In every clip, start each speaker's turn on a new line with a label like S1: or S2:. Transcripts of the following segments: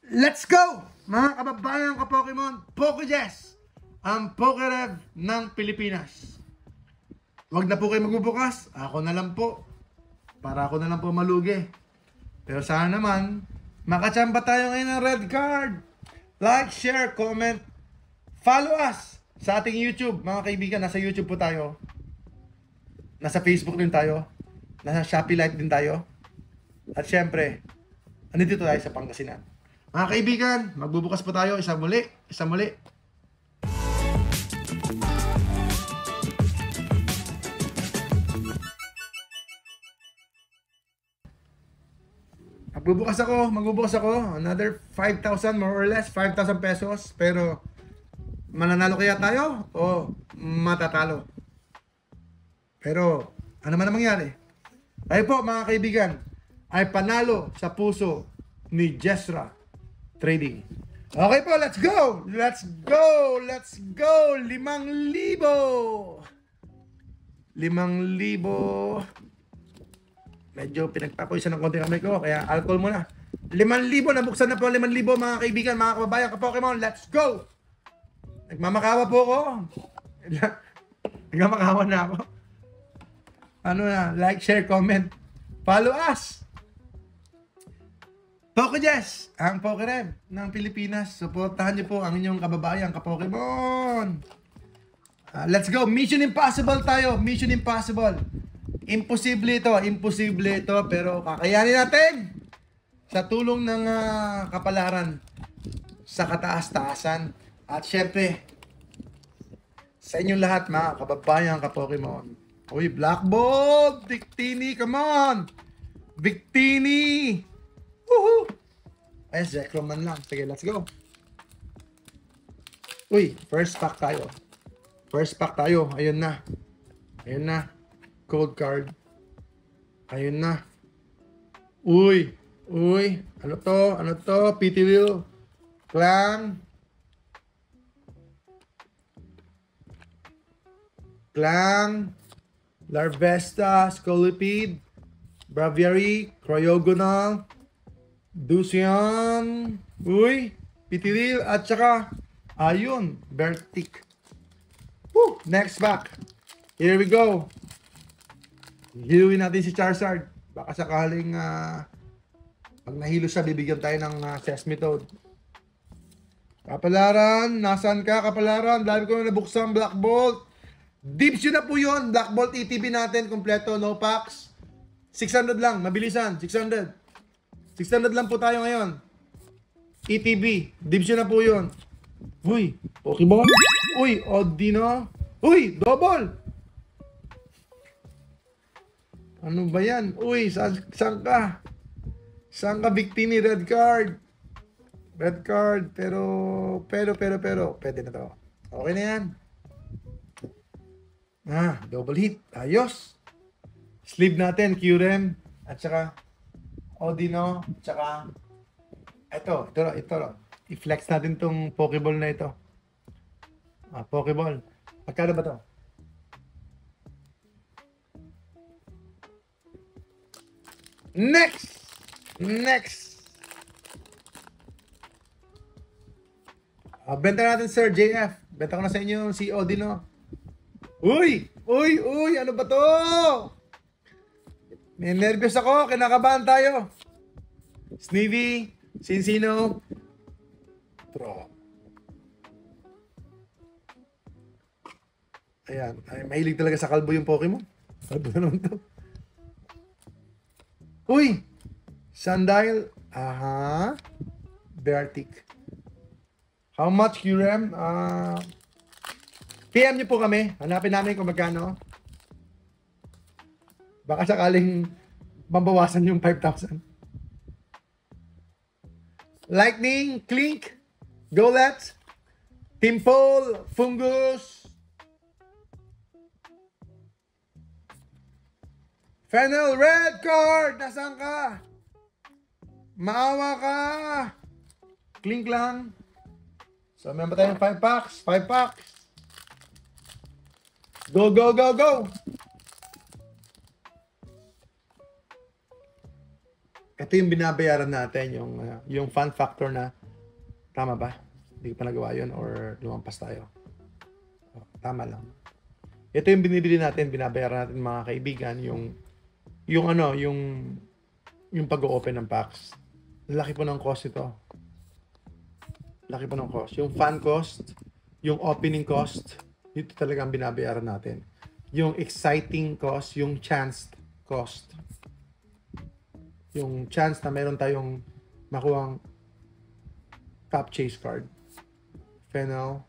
S1: Let's go! Mga kababayan ka-Pokemon, PokeJess, ang PokeRev ng Pilipinas. Huwag na po kayo magbubukas, ako na lang po. Para ako na lang po malugi. Pero sana naman, makachamba tayo ngayon ng red card. Like, share, comment, follow us sa ating YouTube. Mga kaibigan, nasa YouTube po tayo. Nasa Facebook din tayo. Nasa Shopee Live din tayo. At syempre, andito tayo sa Pangasinan. Mga kaibigan, magbubukas po tayo. Isa muli. Magbubukas ako. Another 5,000 more or less. 5,000 pesos. Pero, mananalo kaya tayo o matatalo? Pero, ano man ang mangyari? Ay po mga kaibigan, ay panalo sa puso ni Jessra Trading. Okay po, let's go! 5,000! 5,000! Medyo pinagpapawisan ng konti kamay ko, kaya alcohol muna. 5,000, nabuksan na po 5,000 mga kaibigan, mga kababayan ka-Pokemon, let's go! Nagmamakawa po ako. Nagmamakawa na ako. Ano na, like, share, comment, follow us! PokeJess, ang PokeRev ng Pilipinas. Suportahan niyo po ang inyong kababayan ka-Pokemon. Let's go, Mission Impossible tayo. Mission Impossible. Imposible ito, pero kakayanin natin sa tulong ng kapalaran sa kataas-taasan. At syempre, sa inyong lahat mga kababayan ka-Pokemon. Uy, Black Bolt! Victini, come on! Victini! Woohoo! Ay, Zekroman lang. Sige, let's go. Uy, first pack tayo. Ayun na. Cold card. Ayun na. Uy. Ano to? Pitiwheel. Clang. Larvesta, Scolipede, Braviary, Cryogonal, Dusion, Pitiwheel, at saka, ayun, Bertic. Woo! Next pack. Here we go. Hiluin natin si Charizard. Baka sakaling, pag nahilo siya, bibigyan tayo ng Sesame Toad. Kapalaran, nasaan ka, Kapalaran? Dahil ko na nabuksan, Black Bolt. Dips yun na po yun. Black Bolt ETB natin, kompleto, no packs. 600 lang, mabilisan, 600. 600 lang po tayo ngayon. ETB, dips yun na po yun. Uy, Pokeball. Uy, Odino. Uy, double. Ano ba yan? Uy, saan ka? Saan ka, Victini? Red card. Pero, pwede na to. Okay na yan. Double hit. Ayos. Sleeve natin, Kyurem. At saka, Odino. At saka, ito. I-flex natin tong Pokeball na ito. Pokeball. Magkano ba to? Next! Benta natin, Sir JF. Benta ko na sa inyo si Odino. Uy! Ano ba to? May nervyos ako. Kinakabahan tayo. Snivy, Cincino, Pro. Ayan. Ay, mahilig talaga sa kalbo yung Pokemon. Kalbo na naman to. Uy! Sandile. Bertic. How much, Kyurem? PM nyo po kami. Hanapin namin kung magkano. Baka sakaling mabawasan yung 5,000. Lightning, Clink, Golett, Timple, Fungus, Fennel, red card! Nasaan ka? Maawa ka! Clink lang. So, meron pa tayong 5 packs. Go! Ito yung binabayaran natin, yung fun factor na, tama ba? Hindi ko pa nagawa yun or lumampas tayo. Tama lang. Ito yung binibili natin, binabayaran natin mga kaibigan, yung pag-open ng packs. Laki po ng cost ito. Laki po ng cost. Yung fan cost, yung opening cost, dito talaga ang binabayaran natin. Yung exciting cost, yung chance cost. Yung chance na meron tayong makuhang top chase card. Fennel.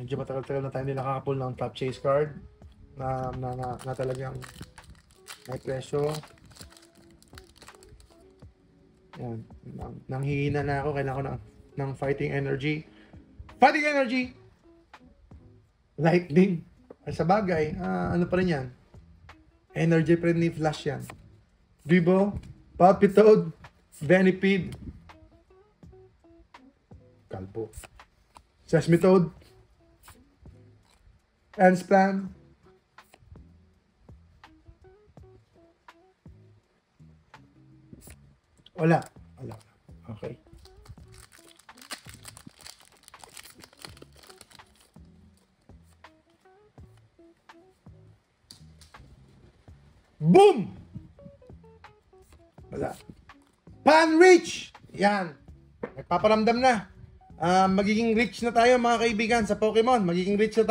S1: Medyo matagal-tagal na tayo hindi nakakapull ng top chase card na talagang may presyo. Yan. Nanghihina na ako. Kailangan ko ng fighting energy. Fighting energy! Lightning. Sa bagay, ano pa rin yan? Energy pa rin ni Flash yan. Dribble, Puppy Toad, Venipede, Kalbo, Sesame Toad, Endsplan, wala. Okay. Boom! Wala. Pan-rich! Yan. Nagpaparamdam na. Magiging rich na tayo mga kaibigan sa Pokemon. Magiging rich na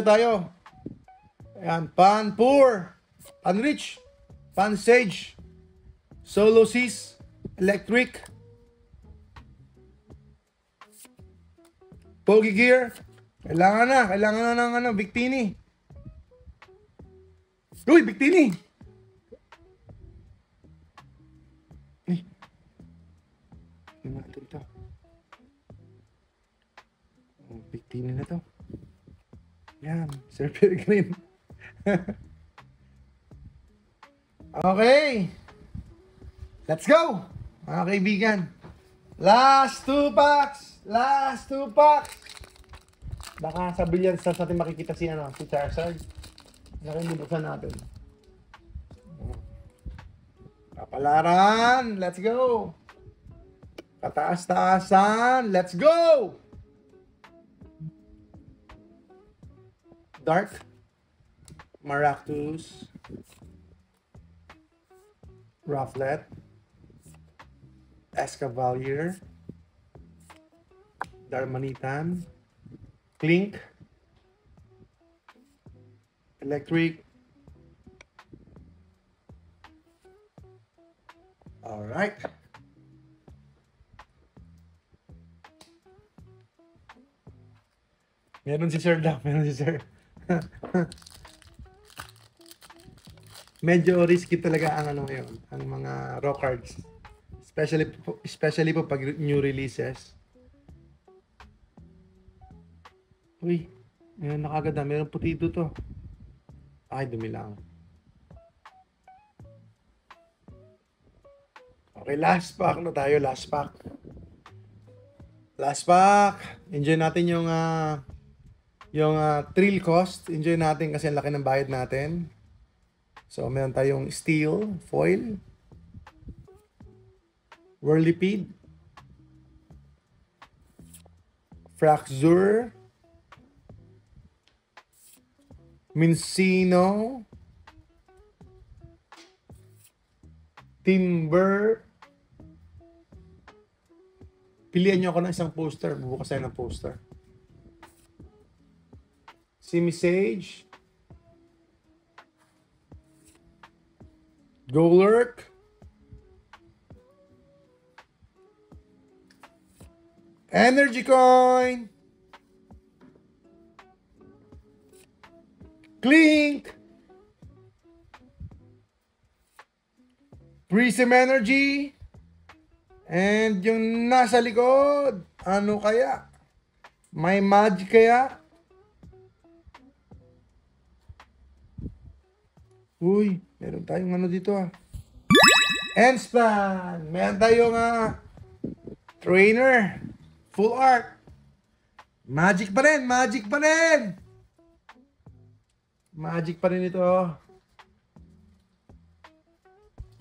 S1: tayo. Ayan. Pan-poor. Pan-rich. Pan-sage. Solo Seas. Electric. Pokegear. Kailangan na ng Victini. Uy, Victini! Ano natin ito? Victini na to. Yan, Sir Peregrine. Okay. Let's go, mga kaibigan. Last two packs. Baka sa Brilliant Stars natin makikita si Charizard. Nakalimutan natin. Kapalaran. Let's go. Kataas-taasan. Let's go. Dark. Maractus. Rufflet. Escavalier. Darmanitan. Clink. Electric. All right. Meron si Sir daw. Medyo risky talaga ang ang mga raw cards. Especially po pag new releases. Uy, meron na kagad na. Meron puti to. Ay, dumi lang. Okay, last pack na tayo. Last pack. Enjoy natin yung thrill cost. Enjoy natin kasi ang laki ng bayad natin. So, meron tayong steel, foil, Whirlipede, Fraxure, Mincino, Timber. Pilihan nyo ako ng isang poster. Bubukas tayo ng poster. Simisage, Golurk, Energy Coin, Clink, Prism Energy, and yung nasa likod, ano kaya? May magic kaya? Uy, meron tayong dito Endsplan! Meron tayong trainer, full art. Magic pa rin! Magic pa rin ito.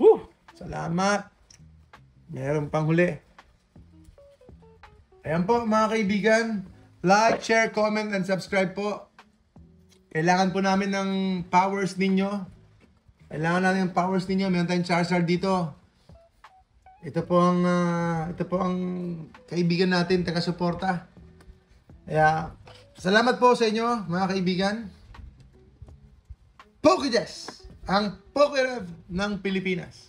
S1: Woo! Salamat. Meron pang huli. Ayan po mga kaibigan. Like, share, comment, and subscribe po. Kailangan po namin ng powers ninyo. Kailangan natin ng powers ninyo. Meron tayong Charizard dito. Ito po ang kaibigan natin, taga-suporta. Kaya, salamat po sa inyo mga kaibigan. Pokejess, ang Pokerev ng Pilipinas.